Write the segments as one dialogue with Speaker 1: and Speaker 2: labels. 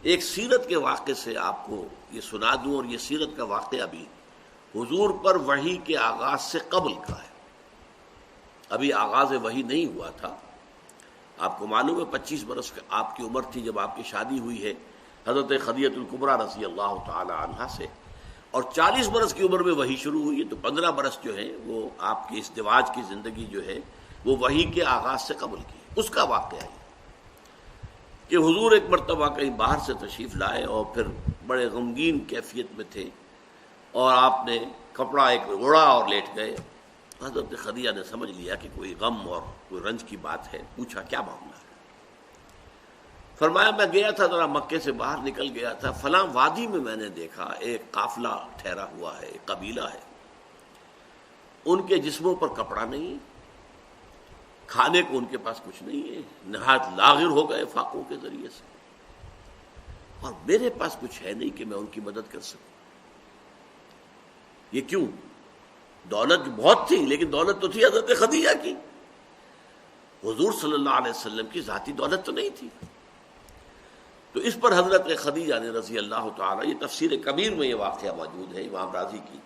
Speaker 1: ایک سیرت کے واقعے سے آپ کو یہ سنا دوں، اور یہ سیرت کا واقعہ بھی حضور پر وحی کے آغاز سے قبل کا ہے، ابھی آغاز وحی نہیں ہوا تھا۔ آپ کو معلوم ہے 25 برس آپ کی عمر تھی جب آپ کی شادی ہوئی ہے حضرت خدیجہ الکبریٰ رضی اللہ تعالی عنہا سے، اور 40 برس کی عمر میں وحی شروع ہوئی ہے، تو 15 برس جو ہیں وہ آپ کی ازدواج کی زندگی جو ہے وہ وحی کے آغاز سے قبل کی۔ اس کا واقعہ ہے کہ حضور ایک مرتبہ کہیں باہر سے تشریف لائے اور پھر بڑے غمگین کیفیت میں تھے، اور آپ نے کپڑا ایک اوڑھا اور لیٹ گئے۔ حضرت خدیجہ نے سمجھ لیا کہ کوئی غم اور کوئی رنج کی بات ہے، پوچھا کیا معاملہ ہے؟ فرمایا میں گیا تھا ذرا مکے سے باہر نکل گیا تھا، فلاں وادی میں نے دیکھا ایک قافلہ ٹھہرا ہوا ہے، ایک قبیلہ ہے، ان کے جسموں پر کپڑا نہیں، کھانے کو ان کے پاس کچھ نہیں ہے، نہایت لاغر ہو گئے فاقوں کے ذریعے سے، اور میرے پاس کچھ ہے نہیں کہ میں ان کی مدد کر سکوں۔ یہ کیوں؟ دولت بہت تھی، لیکن دولت تو تھی حضرت خدیجہ کی، حضور صلی اللہ علیہ وسلم کی ذاتی دولت تو نہیں تھی۔ تو اس پر حضرت خدیجہ نے رضی اللہ تعالی، یہ تفسیر کبیر میں یہ واقعہ موجود ہے امام راضی کی،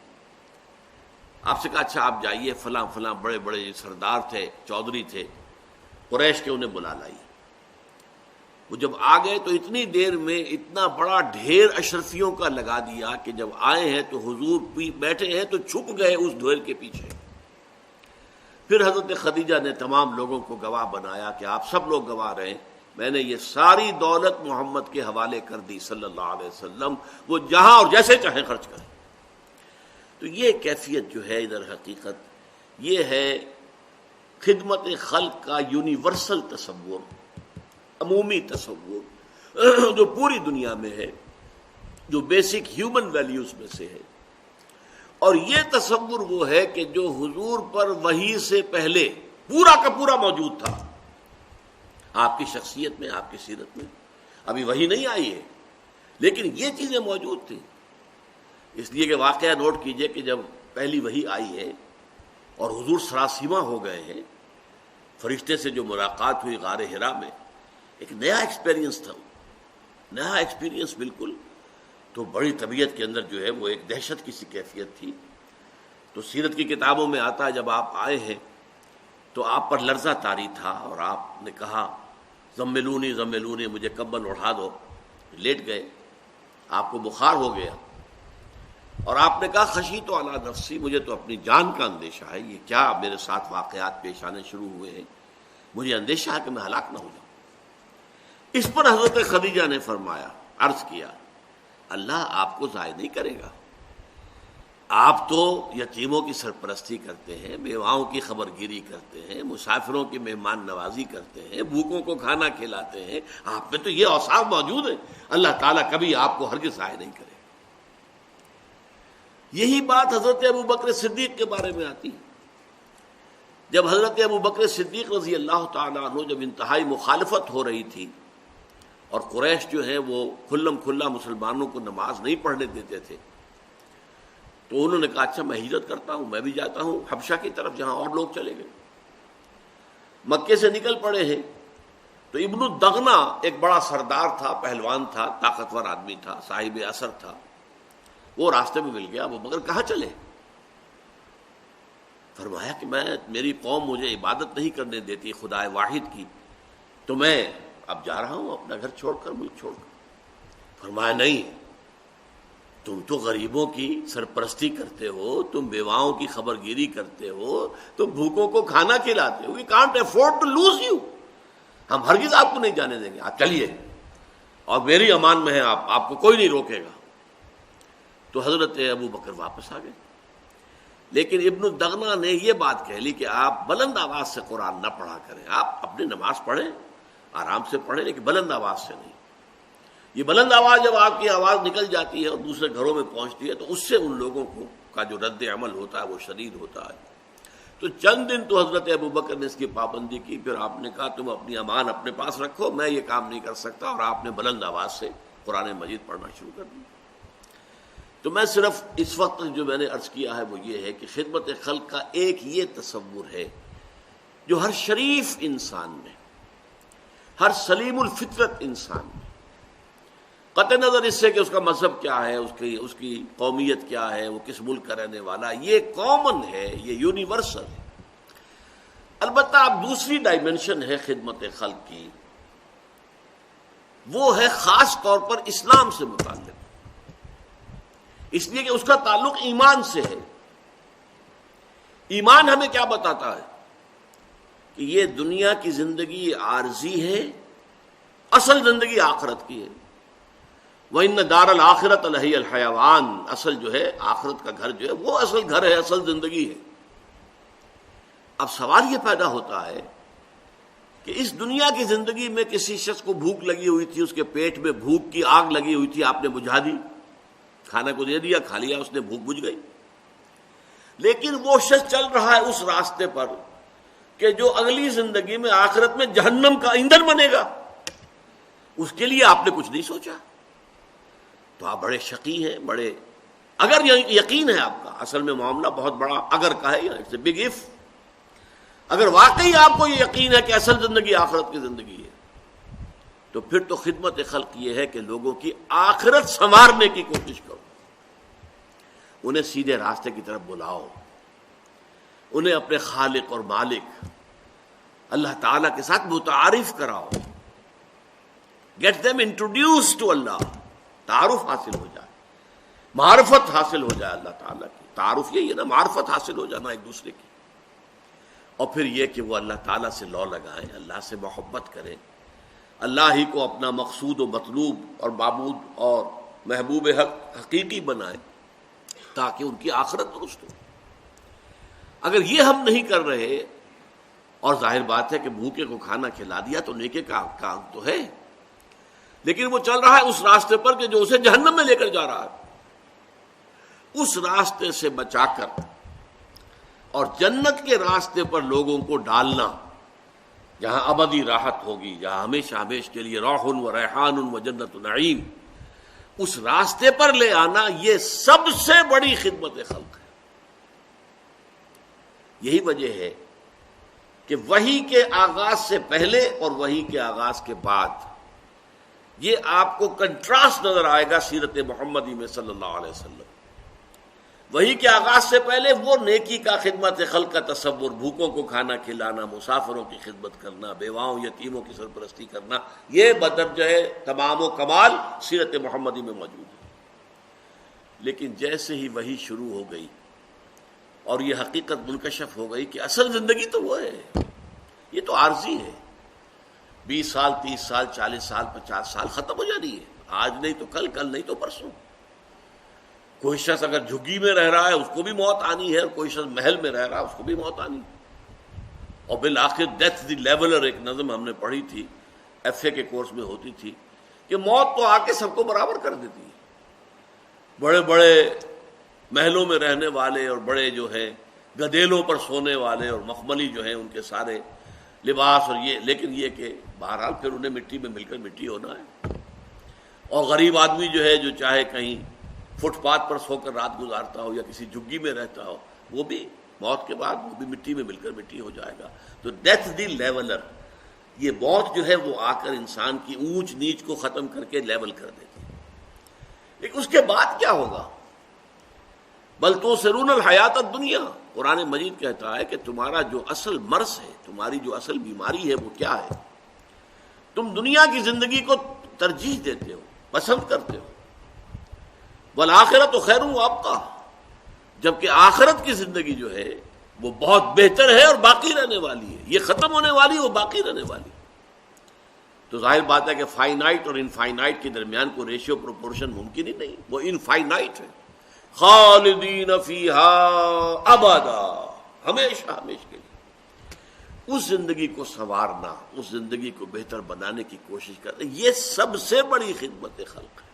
Speaker 1: آپ سے کہا اچھا آپ جائیے، فلاں فلاں بڑے بڑے سردار تھے، چودھری تھے قریش کے، انہیں بلا لائیے۔ وہ جب آ گئے تو اتنی دیر میں اتنا بڑا ڈھیر اشرفیوں کا لگا دیا کہ جب آئے ہیں تو حضور بیٹھے ہیں تو چھپ گئے اس ڈھیر کے پیچھے۔ پھر حضرت خدیجہ نے تمام لوگوں کو گواہ بنایا کہ آپ سب لوگ گواہ رہیں، میں نے یہ ساری دولت محمد کے حوالے کر دی صلی اللہ علیہ وسلم، وہ جہاں اور جیسے چاہیں خرچ کریں۔ تو یہ کیفیت جو ہے ادھر حقیقت یہ ہے خدمت خلق کا یونیورسل تصور، عمومی تصور جو پوری دنیا میں ہے، جو بیسک ہیومن ویلیوز میں سے ہے، اور یہ تصور وہ ہے کہ جو حضور پر وحی سے پہلے پورا کا پورا موجود تھا آپ کی شخصیت میں، آپ کی سیرت میں۔ ابھی وحی نہیں آئی ہے لیکن یہ چیزیں موجود تھیں، اس لیے کہ واقعہ نوٹ کیجئے کہ جب پہلی وحی آئی ہے اور حضور سراسیمہ ہو گئے ہیں، فرشتے سے جو ملاقات ہوئی غار حرا میں، ایک نیا ایکسپیرینس تھا، نیا ایکسپیرینس بالکل، تو بڑی طبیعت کے اندر جو ہے وہ ایک دہشت کی سی کیفیت تھی۔ تو سیرت کی کتابوں میں آتا ہے جب آپ آئے ہیں تو آپ پر لرزہ طاری تھا، اور آپ نے کہا زملونی زملونی، مجھے کمبل اڑھا دو، لیٹ گئے، آپ کو بخار ہو گیا، اور آپ نے کہا خشیت علی نفسی، مجھے تو اپنی جان کا اندیشہ ہے، یہ کیا میرے ساتھ واقعات پیش آنے شروع ہوئے ہیں، مجھے اندیشہ ہے کہ میں ہلاک نہ ہو جاؤں۔ اس پر حضرت خدیجہ نے فرمایا، عرض کیا اللہ آپ کو ضائع نہیں کرے گا، آپ تو یتیموں کی سرپرستی کرتے ہیں، بیواؤں کی خبرگیری کرتے ہیں، مسافروں کی مہمان نوازی کرتے ہیں، بھوکوں کو کھانا کھلاتے ہیں، آپ میں تو یہ اوصاف موجود ہیں، اللہ تعالیٰ کبھی آپ کو ہرگز ضائع نہیں کرے۔ یہی بات حضرت ابوبکر صدیق کے بارے میں آتی ہے۔ جب حضرت ابوبکر صدیق رضی اللہ تعالیٰ عنہ جب انتہائی مخالفت ہو رہی تھی اور قریش جو ہے وہ کھلم کھلا مسلمانوں کو نماز نہیں پڑھنے دیتے تھے، تو انہوں نے کہا اچھا میں ہجرت کرتا ہوں، میں بھی جاتا ہوں حبشہ کی طرف جہاں اور لوگ چلے گئے۔ مکے سے نکل پڑے ہیں تو ابن الدغنہ ایک بڑا سردار تھا، پہلوان تھا، طاقتور آدمی تھا، صاحب اثر تھا، وہ راستے میں مل گیا۔ وہ مگر کہاں چلے؟ فرمایا کہ میری قوم مجھے عبادت نہیں کرنے دیتی خدا واحد کی، تو میں اب جا رہا ہوں اپنا گھر چھوڑ کر، ملک چھوڑ کر۔ فرمایا نہیں، تم تو غریبوں کی سرپرستی کرتے ہو، تم بیواؤں کی خبرگیری کرتے ہو، تم بھوکوں کو کھانا کھلاتے ہو، we can't afford to lose you، ہم ہرگز آپ کو نہیں جانے دیں گے، آپ چلیے اور میری امان میں ہے، آپ کو کوئی نہیں روکے گا۔ تو حضرت ابوبکر واپس آ گئے، لیکن ابن الدغنہ نے یہ بات کہہ لی کہ آپ بلند آواز سے قرآن نہ پڑھا کریں، آپ اپنی نماز پڑھیں، آرام سے پڑھیں، لیکن بلند آواز سے نہیں۔ یہ بلند آواز جب آپ کی آواز نکل جاتی ہے اور دوسرے گھروں میں پہنچتی ہے تو اس سے ان لوگوں کا جو رد عمل ہوتا ہے وہ شدید ہوتا ہے۔ تو چند دن تو حضرت ابوبکر نے اس کی پابندی کی، پھر آپ نے کہا تم اپنی امان اپنے پاس رکھو، میں یہ کام نہیں کر سکتا، اور آپ نے بلند آواز سے قرآن مجید پڑھنا شروع کر دیا۔ تو میں صرف اس وقت جو میں نے عرض کیا ہے وہ یہ ہے کہ خدمت خلق کا ایک یہ تصور ہے جو ہر شریف انسان میں، ہر سلیم الفطرت انسان میں، قطع نظر اس سے کہ اس کا مذہب کیا ہے، اس کی قومیت کیا ہے، وہ کس ملک کا رہنے والا، یہ کامن ہے، یہ یونیورسل ہے۔ البتہ اب دوسری ڈائمنشن ہے خدمت خلق کی، وہ ہے خاص طور پر اسلام سے متعلق، اس لیے کہ اس کا تعلق ایمان سے ہے۔ ایمان ہمیں کیا بتاتا ہے کہ یہ دنیا کی زندگی عارضی ہے، اصل زندگی آخرت کی ہے۔ وَإِنَّ دَارَ الْآخِرَةَ لَهِيَ الْحَيَوَانُ، اصل جو ہے آخرت کا گھر جو ہے وہ اصل گھر ہے، اصل زندگی ہے۔ اب سوال یہ پیدا ہوتا ہے کہ اس دنیا کی زندگی میں کسی شخص کو بھوک لگی ہوئی تھی، اس کے پیٹ میں بھوک کی آگ لگی ہوئی تھی، آپ نے بجھا دی، کھانا کو دے دیا، کھا لیا، اس نے بھوک بجھ گئی۔ لیکن وہ شخص چل رہا ہے اس راستے پر کہ جو اگلی زندگی میں آخرت میں جہنم کا ایندھن بنے گا، اس کے لیے آپ نے کچھ نہیں سوچا، تو آپ بڑے شقی ہیں، بڑے اگر یقین ہے آپ کا، اصل میں معاملہ بہت بڑا اگر کا ہے، اٹس اے بگ اف۔ اگر واقعی آپ کو یہ یقین ہے کہ اصل زندگی آخرت کی زندگی ہے، تو پھر تو خدمت خلق یہ ہے کہ لوگوں کی آخرت سنوارنے کی کوشش کرو، انہیں سیدھے راستے کی طرف بلاؤ، انہیں اپنے خالق اور مالک اللہ تعالیٰ کے ساتھ متعارف کراؤ، گیٹ them introduced to اللہ، تعارف حاصل ہو جائے، معرفت حاصل ہو جائے اللہ تعالیٰ کی۔ تعارف یہی ہے نا، معرفت حاصل ہو جانا ایک دوسرے کی، اور پھر یہ کہ وہ اللہ تعالیٰ سے لو لگائیں، اللہ سے محبت کریں، اللہ ہی کو اپنا مقصود و مطلوب اور معبود اور محبوب حق حقیقی بنائیں تاکہ ان کی آخرت درست ہو۔ اگر یہ ہم نہیں کر رہے، اور ظاہر بات ہے کہ بھوکے کو کھانا کھلا دیا تو نیکی کا کام تو ہے، لیکن وہ چل رہا ہے اس راستے پر کہ جو اسے جہنم میں لے کر جا رہا ہے، اس راستے سے بچا کر اور جنت کے راستے پر لوگوں کو ڈالنا، جہاں ابدی راحت ہوگی، جہاں ہمیشہ ہمیشہ کے لیے روح و ریحان و جنت نعیم، اس راستے پر لے آنا، یہ سب سے بڑی خدمت خلق ہے۔ یہی وجہ ہے کہ وحی کے آغاز سے پہلے اور وحی کے آغاز کے بعد یہ آپ کو کنٹراسٹ نظر آئے گا سیرت محمدی میں صلی اللہ علیہ وسلم۔ وحی کے آغاز سے پہلے وہ نیکی کا، خدمت خلق کا تصور، بھوکوں کو کھانا کھلانا، مسافروں کی خدمت کرنا، بیواؤں یتیموں کی سرپرستی کرنا، یہ بدرجہ تمام و کمال سیرت محمدی میں موجود ہے۔ لیکن جیسے ہی وحی شروع ہو گئی اور یہ حقیقت منکشف ہو گئی کہ اصل زندگی تو وہ ہے، یہ تو عارضی ہے، 20 سال 30 سال 40 سال 50 سال ختم ہو جانی ہے، آج نہیں تو کل، کل نہیں تو پرسوں۔ کوئی شخص اگر جھگی میں رہ رہا ہے اس کو بھی موت آنی ہے، اور کوئی شخص محل میں رہ رہا ہے اس کو بھی موت آنی ہے۔ اور بالآخر ڈیتھ دی لیولر ایک نظم ہم نے پڑھی تھی، ایف اے کے کورس میں ہوتی تھی، کہ موت تو آ کے سب کو برابر کر دیتی ہے، بڑے بڑے محلوں میں رہنے والے اور بڑے جو ہے گدیلوں پر سونے والے اور مخملی جو ہیں ان کے سارے لباس اور یہ، لیکن یہ کہ بہرحال پھر انہیں مٹی میں مل کر مٹی ہونا ہے۔ اور غریب آدمی جو ہے، جو چاہے کہیں فٹ پاتھ پر سو کر رات گزارتا ہو یا کسی جھگی میں رہتا ہو، وہ بھی موت کے بعد وہ بھی مٹی میں مل کر مٹی ہو جائے گا۔ تو ڈیتھ دی لیولر، یہ موت جو ہے وہ آ کر انسان کی اونچ نیچ کو ختم کر کے لیول کر دیتی ہے۔ لیکن اس کے بعد کیا ہوگا؟ بل تؤثرون الحیات الدنیا، قرآن مجید کہتا ہے کہ تمہارا جو اصل مرض ہے، تمہاری جو اصل بیماری ہے وہ کیا ہے؟ تم دنیا کی زندگی کو ترجیح دیتے ہو، پسند کرتے ہو۔ والآخرۃ خیر وابقیٰ، جبکہ آخرت کی زندگی جو ہے وہ بہت بہتر ہے اور باقی رہنے والی ہے، یہ ختم ہونے والی وہ باقی رہنے والی۔ تو ظاہر بات ہے کہ فائنائٹ اور انفائنائٹ کے درمیان کوئی ریشیو پروپورشن ممکن ہی نہیں، وہ انفائنائٹ ہے۔ خالدین فیہا ابدا، ہمیشہ ہمیشہ کے لیے۔ اس زندگی کو سنوارنا، اس زندگی کو بہتر بنانے کی کوشش کرنا، یہ سب سے بڑی خدمت خلق ہے۔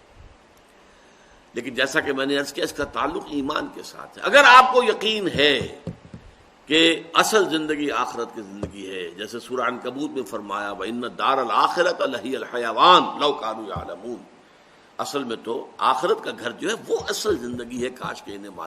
Speaker 1: لیکن جیسا کہ میں نے عرض کیا، اس کا تعلق ایمان کے ساتھ ہے۔ اگر آپ کو یقین ہے کہ اصل زندگی آخرت کی زندگی ہے، جیسے سورہ عنکبوت میں فرمایا وَإِنَّ الدَّارَ الْآخِرَةَ لَهِيَ الْحَيَوَانُ لَوْ كَانُوا يَعْلَمُونَ، اصل میں تو آخرت کا گھر جو ہے وہ اصل زندگی ہے، کاش کہ انہیں معلوم